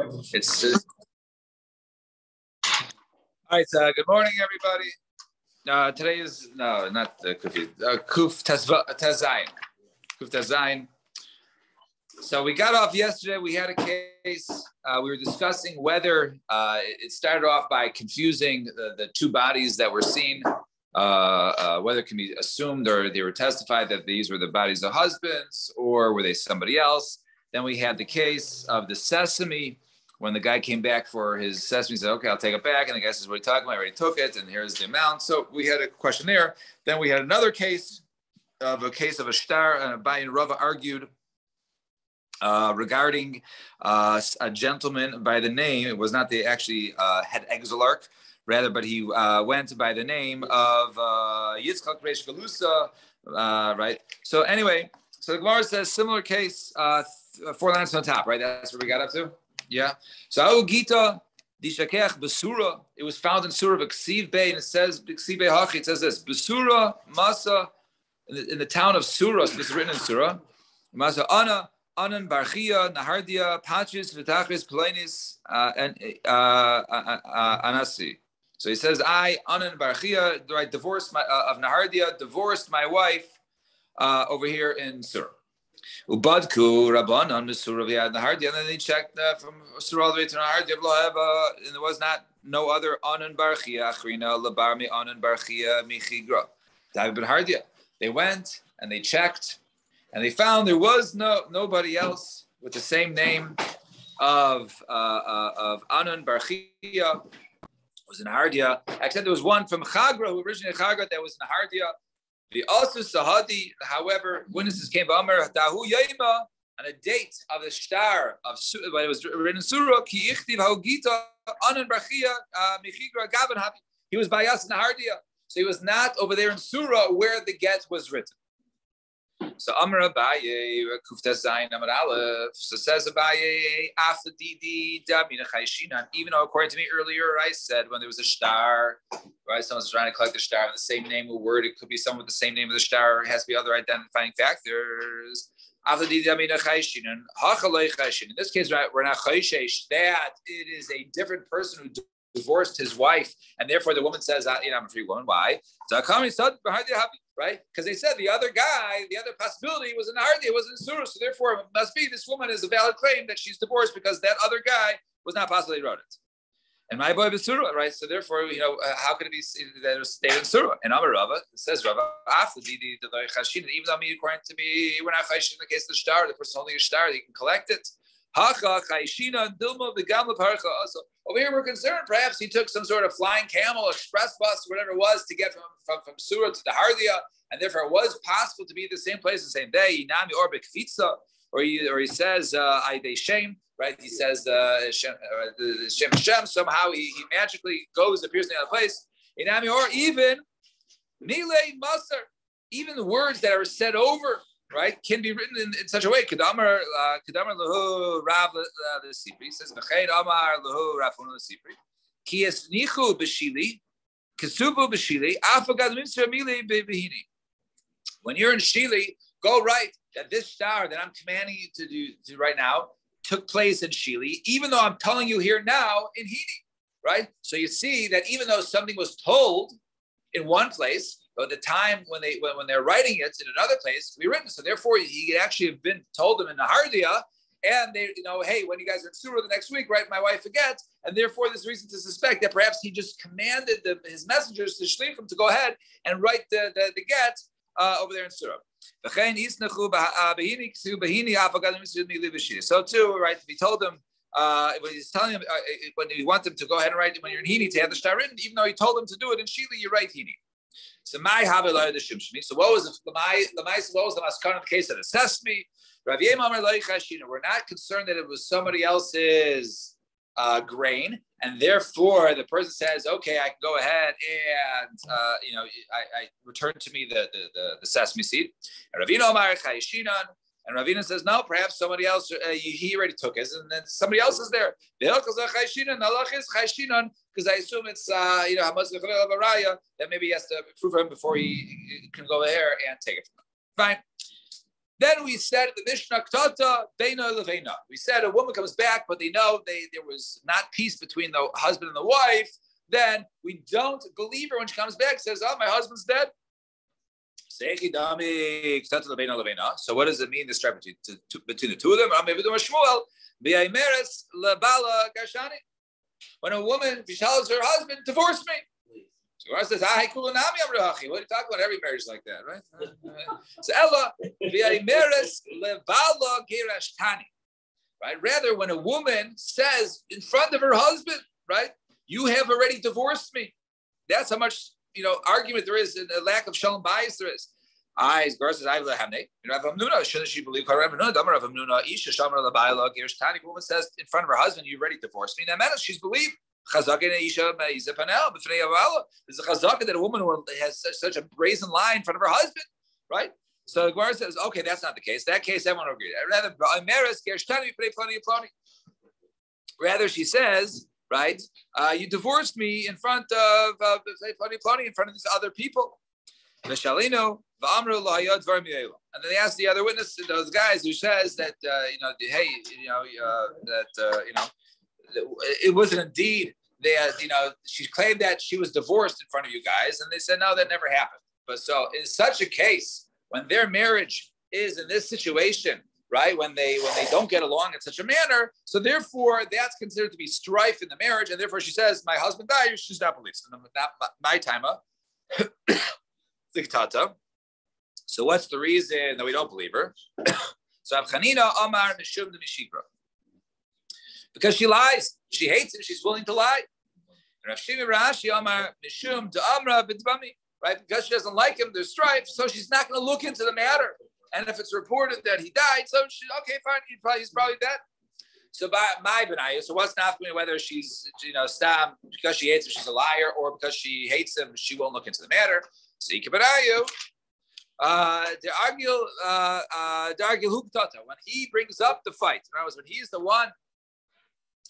It's all right. Good morning, everybody. Today is not Kuf Tazayin. Kuf Tazayin. So we got off yesterday. We had a case. We were discussing whether it started off by confusing the two bodies that were seen, whether it can be assumed or they were testified that these were the bodies of husbands or were they somebody else. Then we had the case of the sesame. When the guy came back for his sesame, he said, okay, I'll take it back. And the guy says, what are you talking about? I already took it, and here's the amount. So we had a question there. Then we had another case of a shtar, and Abai and Rava argued regarding a gentleman by the name. It was not the actually head exilarch, rather, but he went by the name of Yitzchak Reish Galusa, right? So anyway, so the Gemara says, similar case, 4 lines on top, right? That's where we got up to? Yeah. So Gita Dishakech Basura. It was found in Surah of Ksiv Bey, and it says Ksiv Bey Hachi. It says this: Basura Masa in the town of Surah. So this is written in Surah. Masa Anan Barchia Nahardia Patches Vitachis Pelenis and Anasi. So he says, I Anan Barchia, right, divorced of Nahardia, divorced my wife over here in Surah. Ubadku Rabbanon Surah Nahardia, and then they checked from Surah all the way to Nahardia, and there was no other Anan Barchia Achrina Labarmi Anan Barchia Michigra. David ben Hardia. They went and they checked, and they found there was nobody else with the same name of Anan Barchia was in Nahardia, except there was one from Chagra who originated Chagra that was in Nahardia. The also Sahadi, however, witnesses came by Amar Dahu Yaima on a date of the star of when it was written in Surah Ki Ichtiv Hogita Anan Barchia Michigra Gavan Habi. He was by us in Nahardia, so he was not over there in Surah where the get was written. So Amar Abaye Kufta Zayin Amar Aleph. So says Abaye after Didi Damina Chayshinan. Even though according to me earlier I said when there was a star, right? Someone's trying to collect the star with the same name or word. It could be someone with the same name of the star. It has to be other identifying factors. After Didi Damina Chayshinan, Hachalei Chayshin. In this case, right, we're not Chayshesh. That it is a different person who divorced his wife, and therefore the woman says, I'm a free woman. Why? Right? Because they said the other guy, the other possibility was in Nahardia, it wasn't in Surah, so therefore it must be this woman is a valid claim that she's divorced because that other guy was not possibly wrote it. And my boy was Surah, right? So therefore, how could it be that it was stated in Surah? And Amar Rava, it says Rava, after the Chashin, even though according to me, we're not Chashin in the case of the star, the person holding a star, you can collect it. Over here, we're concerned. Perhaps he took some sort of flying camel, express bus, whatever it was, to get from Surah to the Hardia, and therefore it was possible to be the same place the same day. Or he says, "I shame." Right? He says, Shem. Somehow he magically appears in the other place. Or even Nile Masar, even the words that are said over. Right, can be written in such a way. Kedamar lahu Rav the Sipri says V'chein Amar lahu Rav the Sipri Ki esnichu b'shili Kesubu b'shili Afagad Mitzvah Mili b'hini. When you're in Shili, go write that this star that I'm commanding you to do right now took place in Shili, even though I'm telling you here now in Hini. Right, so you see that even though something was told in one place, but the time when they're writing it in another place to be written. So therefore, he could actually have been told them in Nahardia, and they, hey, when you guys are in Surah the next week, right? My wife forgets, and therefore there's reason to suspect that perhaps he just commanded his messengers to shlichim to go ahead and write the get over there in Surah. So too, right? If he told them. When he's telling him, when you want them to go ahead and write it when you're in Hini to have the star written, even though he told them to do it in Shili, you write Hini. So my Havilai the Shimshmi. So what was the maskana in the case of the sesame? We're not concerned that it was somebody else's grain, and therefore the person says, okay, I can go ahead and I return to me the sesame seed. And Ravina says, no, perhaps somebody else, he already took it, and then somebody else is there. Because I assume it's, that maybe he has to prove him before he can go there and take it from him. Fine. Then we said the Mishnah Ktata Beina Leveina. We said a woman comes back, but they know there was not peace between the husband and the wife. Then we don't believe her when she comes back. Says, "Oh, my husband's dead." So what does it mean? This strife between the two of them? When a woman, if she tells her husband, "Divorce me," so Gemara says, "What are you talking about? Every marriage is like that, right?" So Ella, right? Rather, when a woman says in front of her husband, right, "You have already divorced me," that's how much argument there is and a lack of shalom bias there is. Shouldn't she believe? Woman says in front of her husband, "You already divorced me." Now, she's believed. There's a chazaka that a woman who has such a brazen lie in front of her husband, right? So the Gemara says, okay, that's not the case. That case, everyone will agree. Rather, she says, right, you divorced me in front of these other people. And then they asked the other witness, those guys who says that, it wasn't indeed that, she claimed that she was divorced in front of you guys. And they said, no, that never happened. But so in such a case, when their marriage is in this situation, right, when they don't get along in such a manner, so therefore that's considered to be strife in the marriage. And therefore she says, my husband died, she's not believed. So not my time up. So what's the reason that we don't believe her? So Abchanina Amar Mishum de Mishikra. Because she lies. She hates him. She's willing to lie. And Rav Shimi Rashi Amar Mishum de Amra B'Dbami. Right? Because she doesn't like him, there's strife, so she's not going to look into the matter. And if it's reported that he died, so she, okay, fine, he's probably dead. So by my Benaya, so what's not me whether she's, Stam, because she hates him, she's a liar, or because she hates him, she won't look into the matter. So Benayu, they argue Huptata, when he brings up the fight. In other words, when he's the one,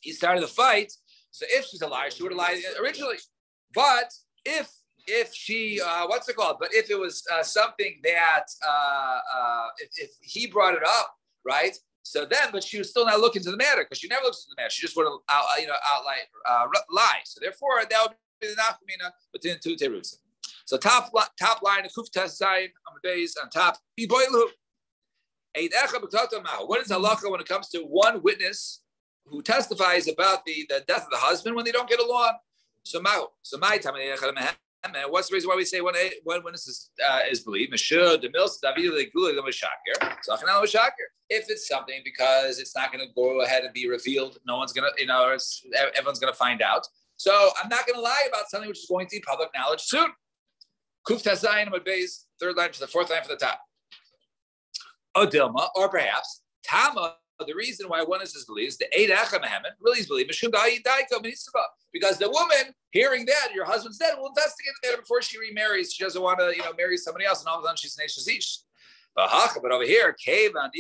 he started the fight. So if she's a liar, she would have lied originally. But if she, what's it called? But if it was something that, if he brought it up, right? So then, but she was still not looking to the matter because she never looks into the matter. She just would have, outright lie. So therefore, that would be the nafkamina between the two terutzim. So top line, Kuf Tesayin on the base on top. What is halacha when it comes to one witness who testifies about the death of the husband when they don't get along? So my time. And what's the reason why we say one witness is believed? So if it's something because it's not going to go ahead and be revealed, no one's going to, everyone's going to find out. So I'm not going to lie about something which is going to be public knowledge soon. Kuf Tazayin base, third line to the fourth line from the top. Odilma, or perhaps Tama. The reason why one is believed, the Eid Acha Mehemet really is believed, because the woman hearing that your husband's dead will investigate the matter before she remarries. She doesn't want to, marry somebody else, and all of a sudden she's an Eish. But over here, but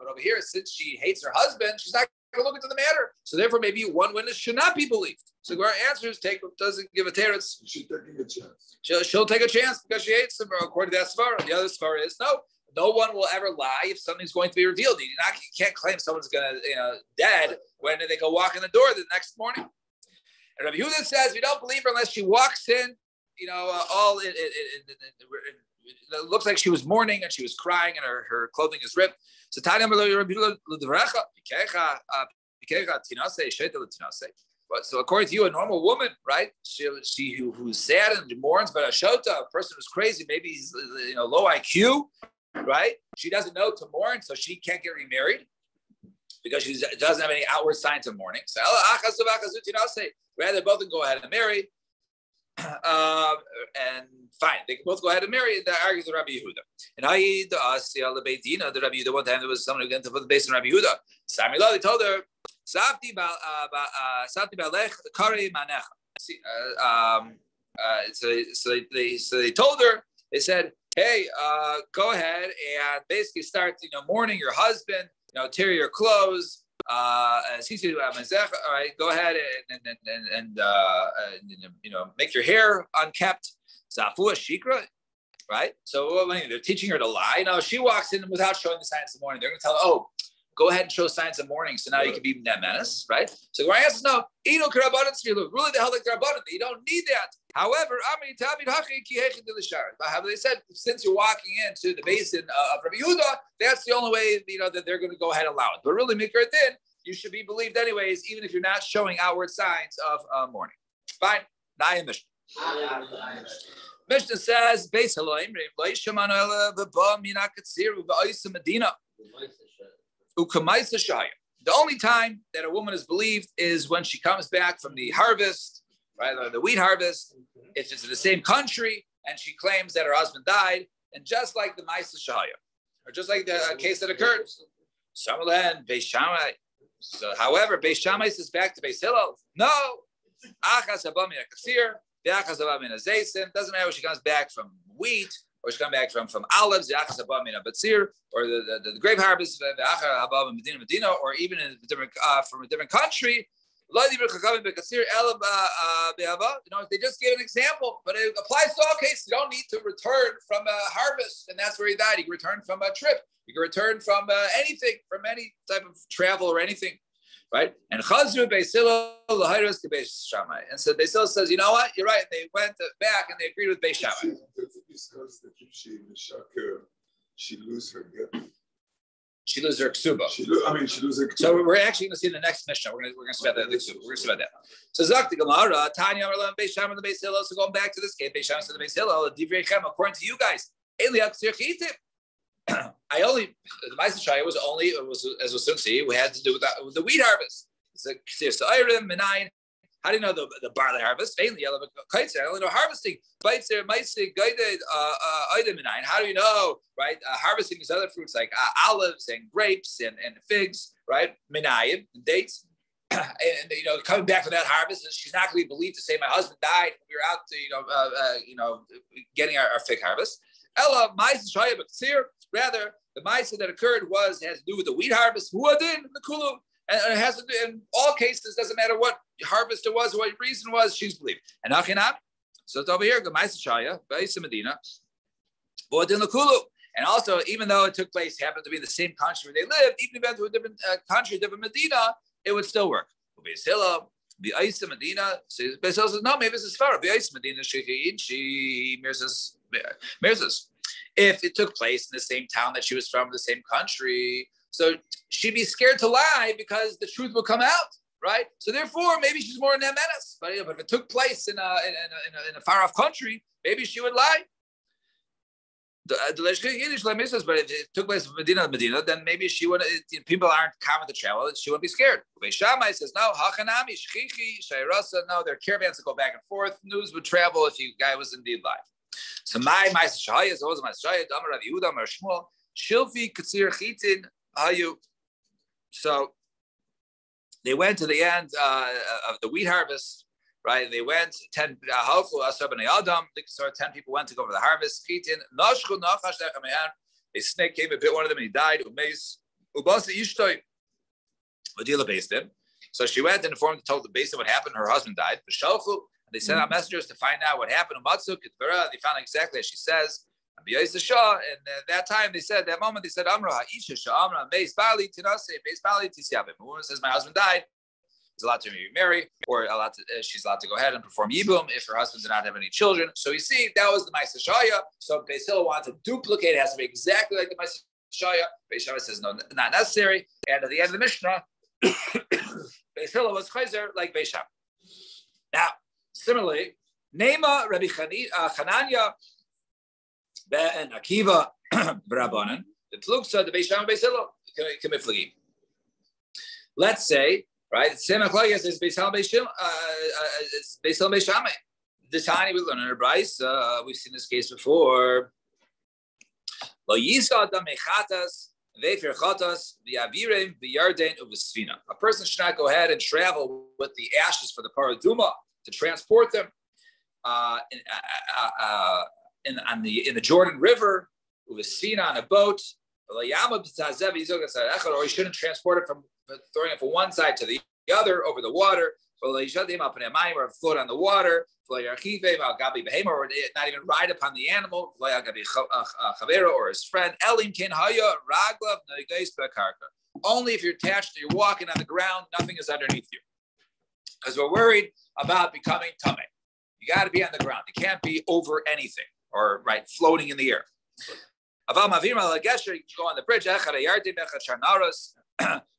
over here, since she hates her husband, she's not going to look into the matter. So therefore, maybe one witness should not be believed. So our answers doesn't give a teretz. She's taking a chance. She'll take a chance because she hates him, according to that svara. The other svara is no one will ever lie if something's going to be revealed. You can't claim someone's going to, dead when they go walk in the door the next morning. And Rabbi Yehuda says we don't believe her unless she walks in, all it looks like she was mourning and she was crying and her clothing is ripped. So so according to you, a normal woman, right? She who's sad and mourns, but a shota, a person who's crazy, maybe he's low IQ. Right? She doesn't know to mourn, so she can't get remarried because she doesn't have any outward signs of mourning. So rather both can go ahead and marry. And fine, they can both go ahead and marry. That argues with Rabbi Yehuda. And the Rabbi Yehuda, one time there was someone who went to the base of Rabbi Yehuda. Samila, they told her, Safti balech kari manecha. So they told her, they said, hey, go ahead and basically start, mourning your husband, tear your clothes. All right, go ahead and make your hair unkept. Zafua shikra. right? So they're teaching her to lie. No, she walks in without showing the signs in the morning. They're going to tell her, oh, go ahead and show signs in the morning, so now you can be that menace, right? So Gemara answers, no, really the hell like Rabbanan, you don't need that. However, they said, since you're walking into the basin of Rabbi Yehuda, that's the only way, that they're going to go ahead and allow it. But really, Mikra Din, you should be believed anyways, even if you're not showing outward signs of mourning. Fine. Naya Mishnah. Mishnah says, Beis Elohim, the only time that a woman is believed is when she comes back from the harvest, right, or the wheat harvest, if it's in the same country, and she claims that her husband died, and just like the Ma'aseh Shahaya, or just like the case that occurred. Samalan, Beis Shammai. So, however, Beis Shammai says back to Beis Hillel, no, Achas haba min hakasir, ve'achas haba min hazeisim. Doesn't matter if she comes back from wheat, or she comes back from olives, ve'achas haba min habatzir, or the grape harvest, ve'achas haba min Medina, or even in from a different country. If they just gave an example, but it applies to all cases. You don't need to return from a harvest, and that's where he died. You can return from a trip. You can return from anything, from any type of travel or anything, right? And Chazru Beis Hillel l'hayros keBeis Shammai. And so Beis Hillel says, you know what? You're right. They went back and they agreed with Beis Shammai. She lose her gift. She loses her ksuba. She loses her. So we're actually going to see in the next Mishnah. We're going to see about that. We're going to see about that. So Zak the Gemara, Tanya Amar Beis Shammai the Beis Hillel. So going back to this case, Beis Shammai to the Beis Hillel. According to you guys, I only the Ma'aseh Shahaya was only as we'll soon see. We had to do with the wheat harvest. It's a ksir sa'irim menayin. How do you know the barley harvest? Mainly, I only know harvesting. How do you know, right? Harvesting these other fruits like olives and grapes and figs, right? Menayim, dates. And coming back from that harvest, she's not going to be believed to say, my husband died. We were out to, getting our fig harvest. Ella, Ma'aseh Shahaya b'ksir. Rather, the Ma'aseh that occurred has to do with the wheat harvest. Huadin, the kulu. And it has to do, in all cases, doesn't matter what harvest it was, what reason was, she's believed. And Achinam, so it's over here, the Ma'aseh Shahaya, Beis Medina, Huadin the kulu. And also, even though it took place, happened to be in the same country where they lived, even if it went to a different country, different Medina, it would still work. Beis Hillel, Beis Medina. So Beis Hillel says, no, maybe this is far. Beis Medina, she mirzas. If it took place in the same town that she was from, the same country, so she'd be scared to lie because the truth will come out, right? So therefore, maybe she's more in that menace. But if it took place in a far off country, maybe she would lie. But if it took place in Medina, then maybe she would. People aren't common to travel; she wouldn't be scared. Beis Shammai says no. Hachanami shchichi shayrasa. No, there are caravans that go back and forth. News would travel if the guy was indeed live. So my Ma'aseh Shahaya is always Ma'aseh Shahaya. Damar Rav Yehuda, Amar Shmuel, Shilfi Katsir Chitin Hayu. So they went to the end of the wheat harvest, right? They went 10. Hopefully, Asar b'nei Adam. 10 people went to go for the harvest. Chitin Nashchu Nachash Dechamehan. A snake came and bit one of them, and he died. Umeis Ubasa Ishtoi. Vadila based him. So she went and informed, told the base what happened. Her husband died. They sent out messengers to find out what happened. They found exactly as she says. And that time they said, that moment they said, Amra, Isha, Amra, Beis Bali, Tinase, Beis Bali, Tisyabim. A woman says, my husband died, is allowed to remarry, or she's allowed to go ahead and perform Yibum if her husband did not have any children. So you see, that was the Ma'aseh Shahaya. So Beis Hillel wanted to duplicate, it has to be exactly like the Ma'aseh Shahaya. Beis Shammai says, no, not necessary. And at the end of the Mishnah, Beis Hillel was Chayzer like Beis Shammai. Now, similarly, Nema Rabbi Chananya and Akiva B'Rabbanan, the Pluksa, the Beis Shammai, Beis Hillel, Kemiflagi. Let's say, right, it's same Aklagas is Beis Hillel, Beis Shammai. The tiny we learn in our Bryce, we've seen this case before. Lo Yisa Adam Mechatas. A person should not go ahead and travel with the ashes for the paraduma to transport them in the Jordan River, on a boat, or he shouldn't transport it from throwing it from one side to the other over the water. or float on the water, or not even ride upon the animal, or his friend. Only if you're attached, you're walking on the ground, nothing is underneath you. Because we're worried about becoming tamei. You got to be on the ground. You can't be over anything or floating in the air. You go on the bridge,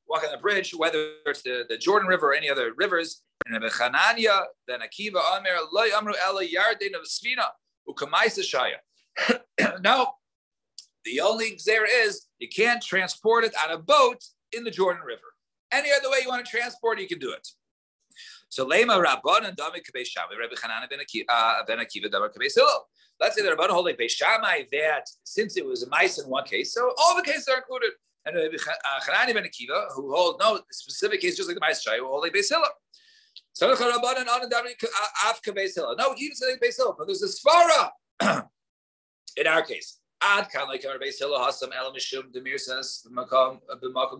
walk on the bridge, whether it's the Jordan River or any other rivers. Now, the only gzeira is you can't transport it on a boat in the Jordan River. Any other way you want to transport it, you can do it. So Lema Rabban and Dami Kabei Shammai, Rabbi Hanan ben Akiva, Damar Kabei Hillel. Let's say the Rabban hold like Beis Shammai that since it was a mice in one case, so all the cases are included. And Rabbi Hanan ben Akiva, who hold no specific case, just like the mice Shai, who hold like Beis Hillel. So the Rabban and Dami Af Kabei Hillel. No, he didn't say like Beis Hillel, but there's a svara in our case. Ad kan like our Beis Hillel hasam el mishum. The Mir says b'makom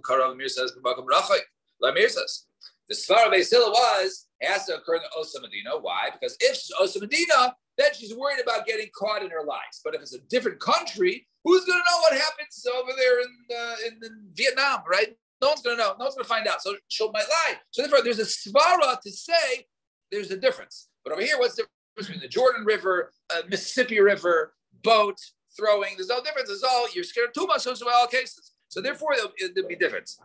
karav. Mir says b'makom rachay. La Mir says. The svara Beis Hillel has to occur in the Osa Medina. Why? Because if she's Osa Medina, then she's worried about getting caught in her lies. But if it's a different country, who's going to know what happens over there in Vietnam, right? No one's going to know. No one's going to find out. So she might lie. So therefore, there's a svara to say there's a difference. But over here, what's the difference between the Jordan River, Mississippi River, boat, throwing? There's no difference. It's all, you're scared of too much, so it's all cases. So therefore, there'll be difference.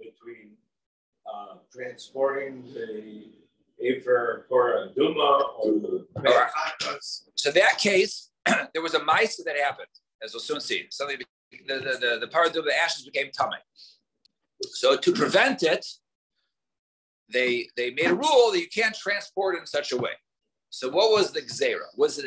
Between transporting the Afer Korah Duma or the Mechatas. So that case, there was a mice that happened, as we'll soon see. Something the Paraduma, the ashes became tummy. So to prevent it, they made a rule that you can't transport it in such a way. So what was the gzeira? Was it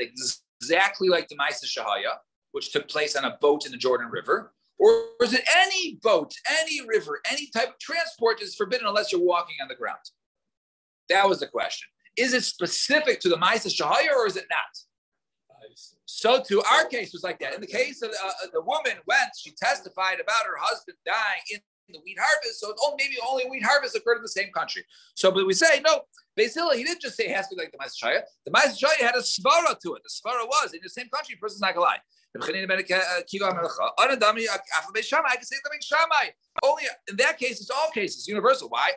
exactly like the Maisa Shahaya, which took place on a boat in the Jordan River? Or is it any boat, any river, any type of transport is forbidden unless you're walking on the ground? That was the question. Is it specific to the Maisa Shahaya or is it not? So to our case was like that. In the case of the woman she testified about her husband dying in the wheat harvest. So maybe only wheat harvest occurred in the same country. So, but we say, no, Beis Hillel, he didn't just say it has to be like the Maisa Shahaya. The Maisa Shahaya had a svara to it. The svara was in the same country, a person's not going to lie. I can say the Beis Shammai. Only in that case, it's all cases, universal. Why?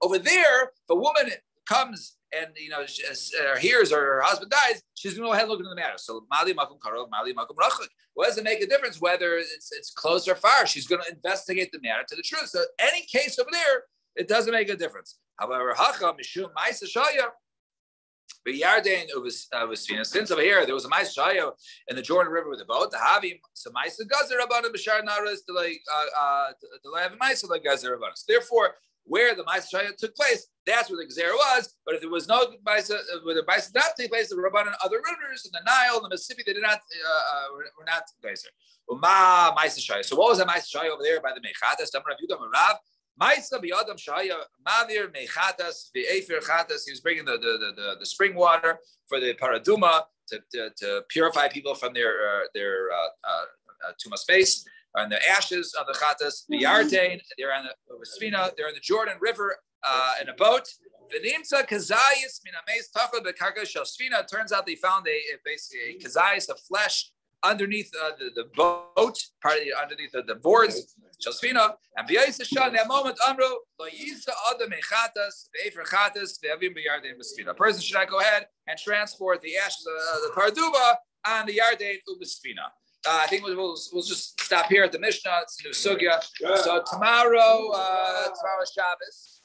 Over there, if a woman comes and hears her husband dies, she's going to go ahead and look into the matter. So Mali Makum Karov, Mali Makum Rachuk. What does it make a difference whether it's close or far? She's going to investigate the matter to the truth. So any case over there, it doesn't make a difference. However, Hacha Mishum Maisa Shaya. But Yarden was since over here there was a Maisa Shaya in the Jordan River with a boat. The Havim so Maisa Gazer Rabbanim B'Shar Naras to have Maisa like Gazer Rabbanim. Therefore, where the Maisa Shaya took place, that's where the Gzeira was. But if there was no Maisa, where the Maisa did not take place, the Rabbanim other rivers in the Nile, in the Mississippi, they did not were not Gazer. Uma Maisa Shaya. So what was the Maisa Shaya over there by the Mechatas? Damar Rav Yudam Rav. Maisa biyadam shaya mavir mechatas ve'efer chatas. He was bringing the spring water for the paraduma to purify people from their tuma space and the ashes of the chatas. The yarden, they're on the Sfina, they're in the Jordan River in a boat. V'nimtza kazayis min ameis tachad bekarka shel Sfina. Turns out they found basically a kazayis of flesh underneath the boat, underneath the boards, Shalsfina, and B'yayis in that moment, Amro, Lo Yisa Adam Mechatas, Ve'efer Chatas, Ve'avim B'yardein B'sfina. A person should not go ahead and transport the ashes of the Parduba on the Yardein U'B'sfina. I think we'll just stop here at the Mishnah. It's a new sugya. So tomorrow Shabbos.